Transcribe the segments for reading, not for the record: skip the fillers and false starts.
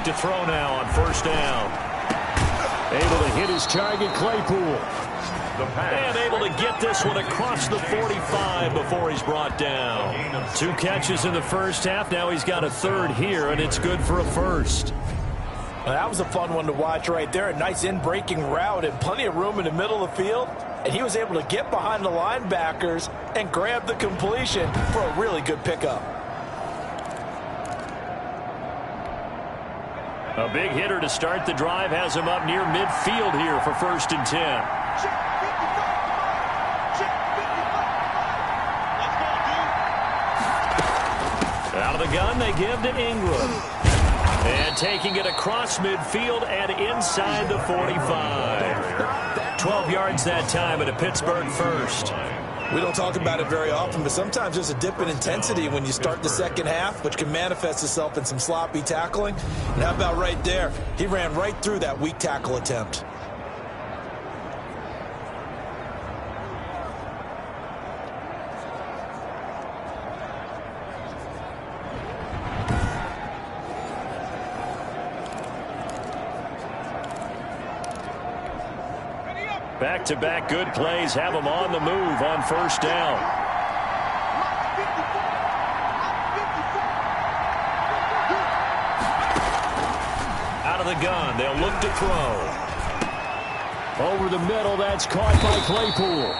look to throw now on first down. Able to hit his target, Claypool. And able to get this one across the 45 before he's brought down. 2 catches in the first half. Now he's got a third here, and it's good for a first. Well, that was a fun one to watch right there. A nice in-breaking route and plenty of room in the middle of the field. And he was able to get behind the linebackers and grab the completion for a really good pickup. A big hitter to start the drive has him up near midfield here for 1st and 10. Out of the gun, they give to Ingram. And taking it across midfield and inside the 45. 12 yards that time and a Pittsburgh first. We don't talk about it very often, but sometimes there's a dip in intensity when you start the second half, which can manifest itself in some sloppy tackling. And how about right there? He ran right through that weak tackle attempt. Back-to-back good plays have him on the move on first down. Out of the gun, they'll look to throw. Over the middle, that's caught by Claypool.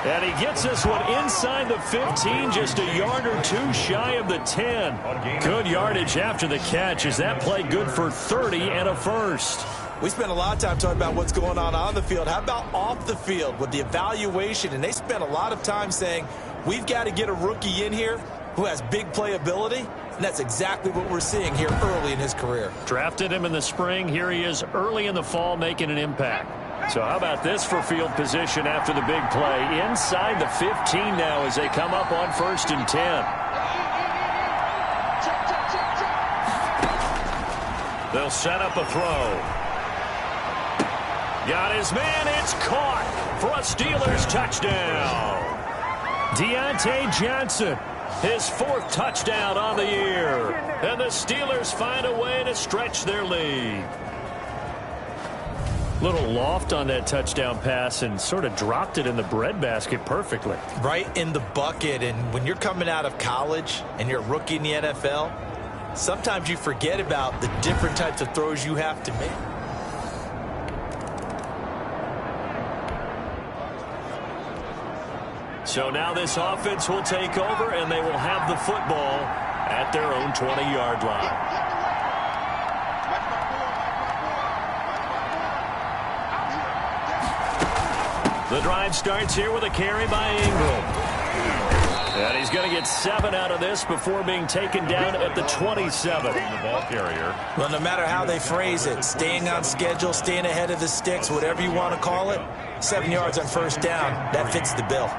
And he gets this one inside the 15, just a yard or 2 shy of the 10. Good yardage after the catch. Is that play good for 30 and a first? We spent a lot of time talking about what's going on the field. How about off the field with the evaluation? And they spent a lot of time saying, we've got to get a rookie in here who has big playability. And that's exactly what we're seeing here early in his career. Drafted him in the spring. Here he is early in the fall making an impact. So how about this for field position after the big play? Inside the 15 now as they come up on 1st and 10. They'll set up a throw. Got his man, it's caught for a Steelers touchdown. Deontay Johnson, his 4th touchdown on the year. And the Steelers find a way to stretch their lead. Little loft on that touchdown pass and sort of dropped it in the breadbasket perfectly. Right in the bucket. And when you're coming out of college and you're a rookie in the NFL, sometimes you forget about the different types of throws you have to make. So now this offense will take over, and they will have the football at their own 20-yard line. The drive starts here with a carry by Ingram. And he's going to get 7 out of this before being taken down at the 27. The ball carrier. Well, no matter how they phrase it, staying on schedule, staying ahead of the sticks, whatever you want to call it, 7 yards on first down, that fits the bill.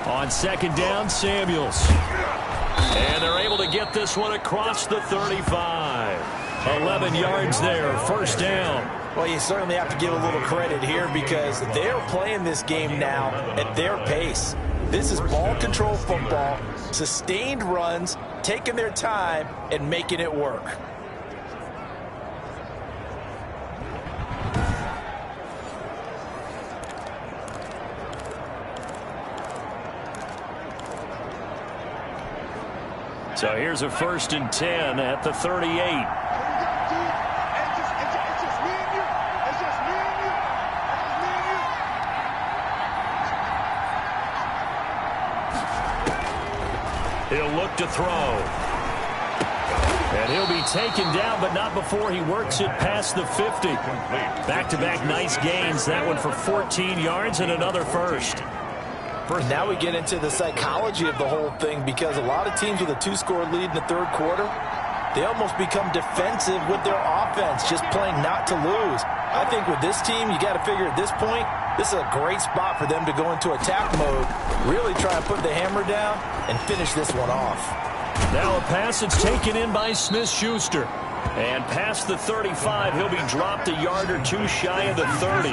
On second down, Samuels. And they're able to get this one across the 35. 11 yards there, first down. Well, you certainly have to give a little credit here because they're playing this game now at their pace. This is ball control football, sustained runs, taking their time and making it work. So here's a 1st and 10 at the 38. He'll look to throw. And he'll be taken down, but not before he works it past the 50. Back-to-back nice gains. That one for 14 yards and another first. Now we get into the psychology of the whole thing because a lot of teams with a 2-score lead in the third quarter, they almost become defensive with their offense, just playing not to lose. I think with this team, you got to figure at this point, this is a great spot for them to go into attack mode, really try and put the hammer down and finish this one off. Now a pass that's taken in by Smith-Schuster. And past the 35, he'll be dropped a yard or two shy of the 30.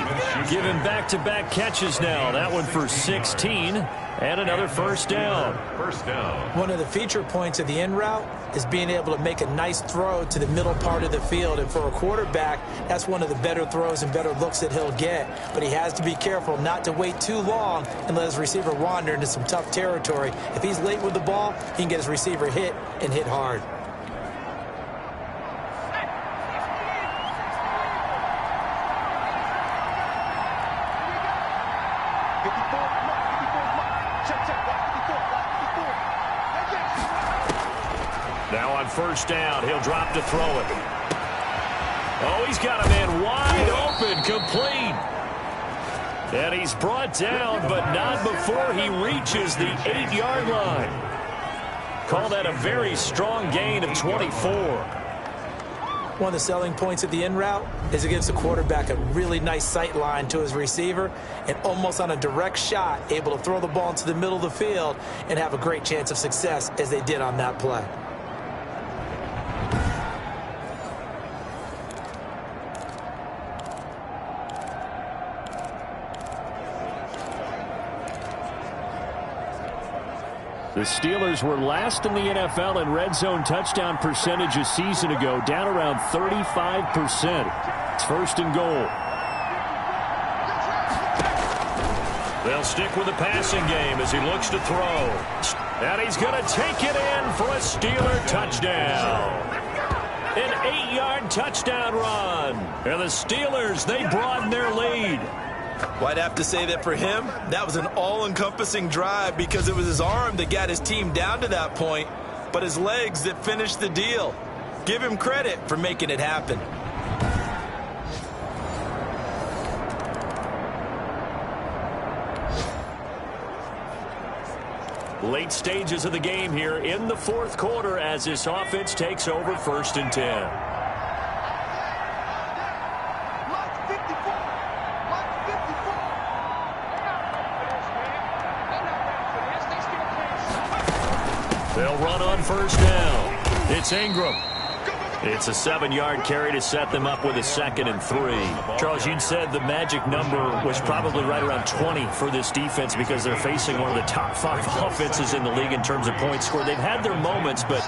Give him back-to-back catches now. That one for 16 and another first down. One of the feature points of the in route is being able to make a nice throw to the middle part of the field. And for a quarterback, that's one of the better throws and better looks that he'll get. But he has to be careful not to wait too long and let his receiver wander into some tough territory. If he's late with the ball, he can get his receiver hit and hit hard. Now on first down, he'll drop to throw it. Oh, he's got a man wide open, complete. And he's brought down, but not before he reaches the 8-yard line. Call that a very strong gain of 24. One of the selling points of the in route is it gives the quarterback a really nice sight line to his receiver and almost on a direct shot able to throw the ball into the middle of the field and have a great chance of success as they did on that play. The Steelers were last in the NFL in red zone touchdown percentage a season ago, down around 35%. It's first and goal. They'll stick with the passing game as he looks to throw. And he's going to take it in for a Steeler touchdown. An 8-yard touchdown run. And the Steelers, they broaden their lead. Well, I'd have to say that for him, that was an all-encompassing drive because it was his arm that got his team down to that point, but his legs that finished the deal. Give him credit for making it happen. Late stages of the game here in the fourth quarter as this offense takes over first and 10. They'll run on first down. It's Ingram. It's a 7-yard carry to set them up with a 2nd and 3. Charles, you'd said the magic number was probably right around 20 for this defense because they're facing one of the top 5 offenses in the league in terms of points scored. They've had their moments, but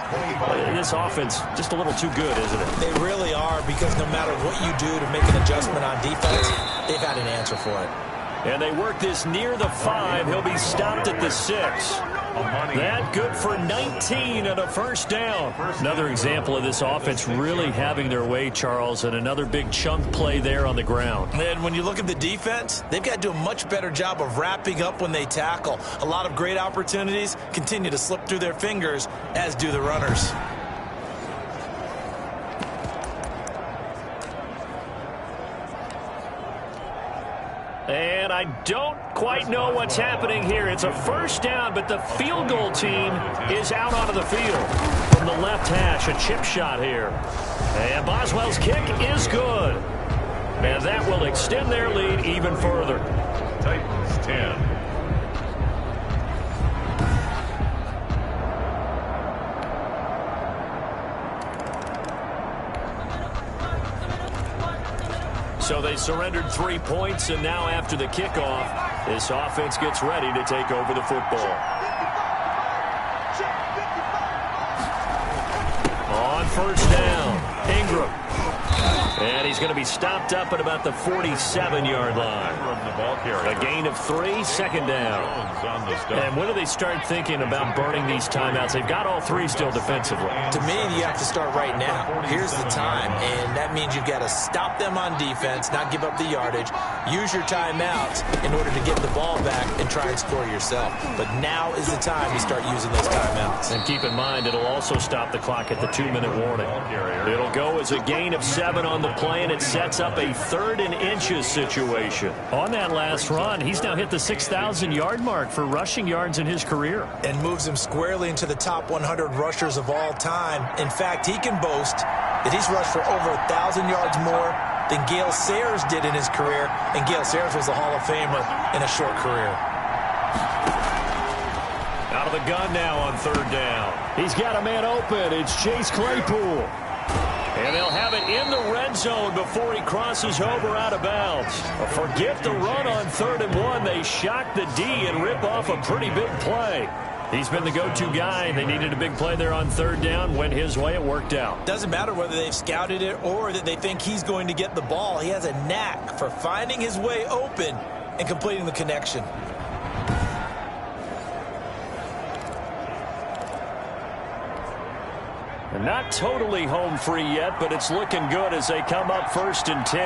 this offense just a little too good, isn't it? They really are because no matter what you do to make an adjustment on defense, they've had an answer for it. And they work this near the 5. He'll be stopped at the 6. That good for 19 and a first down. Another example of this offense really having their way, Charles, and another big chunk play there on the ground. And when you look at the defense, they've got to do a much better job of wrapping up when they tackle. A lot of great opportunities continue to slip through their fingers, as do the runners. And I don't quite know what's happening here. It's a first down, but the field goal team is out onto the field. From the left hash, a chip shot here. And Boswell's kick is good. And that will extend their lead even further. Titans 10. So they surrendered 3 points, and now after the kickoff, this offense gets ready to take over the football. On first down, Ingram. And he's going to be stopped up at about the 47-yard line. A gain of 3, 2nd down. And when do they start thinking about burning these timeouts? They've got all 3 still defensively. To me, you have to start right now. Here's the time, and that means you've got to stop them on defense, not give up the yardage, use your timeouts in order to get the ball back and try and score yourself. But now is the time to start using those timeouts. And keep in mind, it'll also stop the clock at the 2-minute warning. It'll go as a gain of 7 on the play, and it sets up a 3rd and inches situation. On that last run, he's now hit the 6,000-yard mark for rushing yards in his career. And moves him squarely into the top 100 rushers of all time. In fact, he can boast that he's rushed for over 1,000 yards more than Gale Sayers did in his career, and Gale Sayers was a Hall of Famer in a short career. Out of the gun now on 3rd down. He's got a man open. It's Chase Claypool. And they'll have it in the red zone before he crosses over out of bounds. Forget the run on 3rd and 1. They shock the D and rip off a pretty big play. He's been the go-to guy. They needed a big play there on 3rd down. Went his way. It worked out. Doesn't matter whether they've scouted it or that they think he's going to get the ball. He has a knack for finding his way open and completing the connection. And not totally home free yet, but it's looking good as they come up 1st and 10.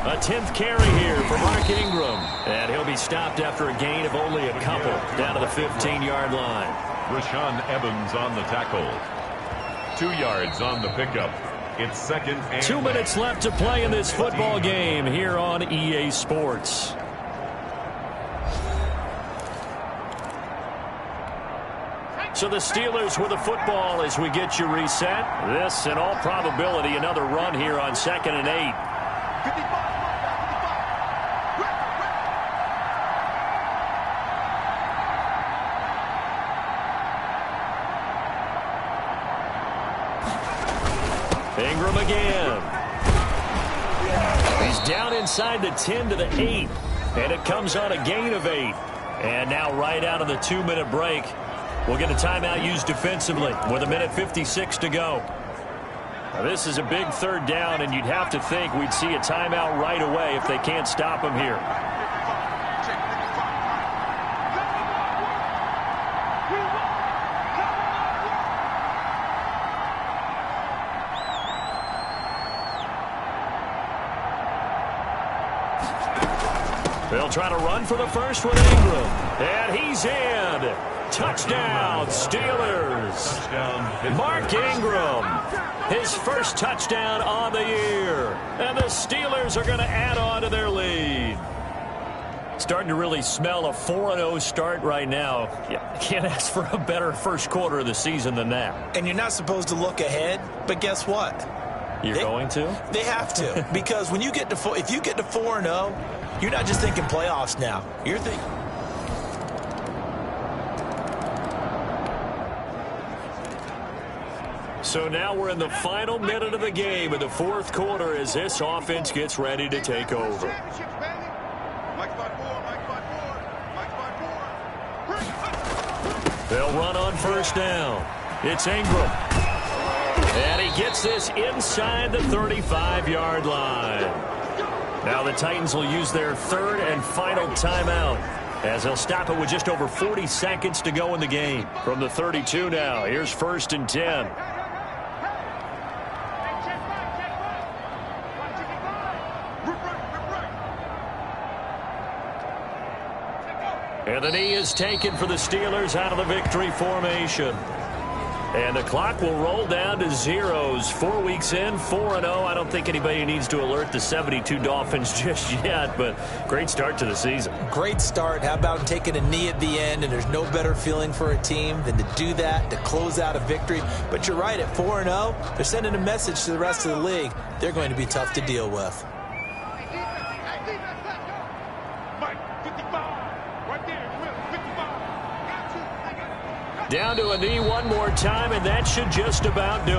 A 10th carry here for Mark Ingram. And he'll be stopped after a gain of only a couple down to the 15-yard line. Rashaan Evans on the tackle. 2 yards on the pickup. It's 2nd and 2 minutes left to play in this football game here on EA Sports. So the Steelers with the football as we get you reset. This, in all probability, another run here on 2nd and 8. Ingram again. He's down inside the 10 to the 8. And it comes on a gain of 8. And now right out of the 2-minute break, we'll get a timeout used defensively with 1:56 to go. Now this is a big 3rd down, and you'd have to think we'd see a timeout right away if they can't stop him here. They'll try to run for the first with Ingram. And he's in. Touchdown, Steelers. touchdown. Mark Ingram, his first touchdown on the year. And the Steelers are going to add on to their lead. Starting to really smell a 4-0 start right now. Yeah, can't ask for a better first quarter of the season than that. And you're not supposed to look ahead, but guess what? You're going to? They have to. Because when you get to if you get to 4-0, you're not just thinking playoffs now. You're thinking. So now we're in the final minute of the game in the fourth quarter as this offense gets ready to take over. They'll run on first down. It's Ingram. And he gets this inside the 35-yard line. Now the Titans will use their third and final timeout as they'll stop it with just over 40 seconds to go in the game. From the 32 now, here's 1st and 10. And the knee is taken for the Steelers out of the victory formation. And the clock will roll down to zeros. 4 weeks in, 4-0. I don't think anybody needs to alert the 72 Dolphins just yet, but great start to the season. Great start. How about taking a knee at the end? And there's no better feeling for a team than to do that, to close out a victory. But you're right, at 4-0, they're sending a message to the rest of the league. They're going to be tough to deal with. Down to a knee one more time, and that should just about do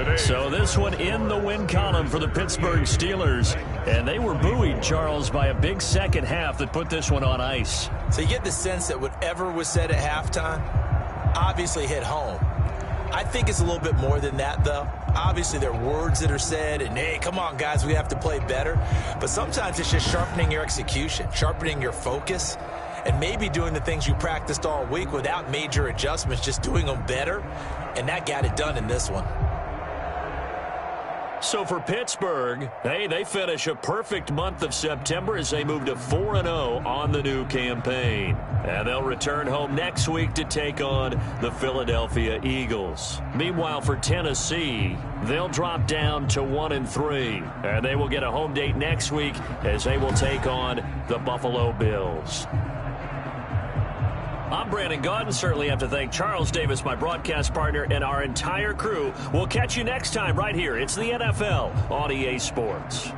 it. So this one in the win column for the Pittsburgh Steelers. And they were buoyed, Charles, by a big second half that put this one on ice. So you get the sense that whatever was said at halftime obviously hit home. I think it's a little bit more than that, though. Obviously, there are words that are said, and, hey, come on, guys, we have to play better. But sometimes it's just sharpening your execution, sharpening your focus, and maybe doing the things you practiced all week without major adjustments, just doing them better. And that got it done in this one. So for Pittsburgh, hey, they finish a perfect month of September as they move to 4-0 on the new campaign. And they'll return home next week to take on the Philadelphia Eagles. Meanwhile, for Tennessee, they'll drop down to 1-3. And they will get a home date next week as they will take on the Buffalo Bills. I'm Brandon Gaudin. Certainly have to thank Charles Davis, my broadcast partner, and our entire crew. We'll catch you next time right here. It's the NFL on EA Sports.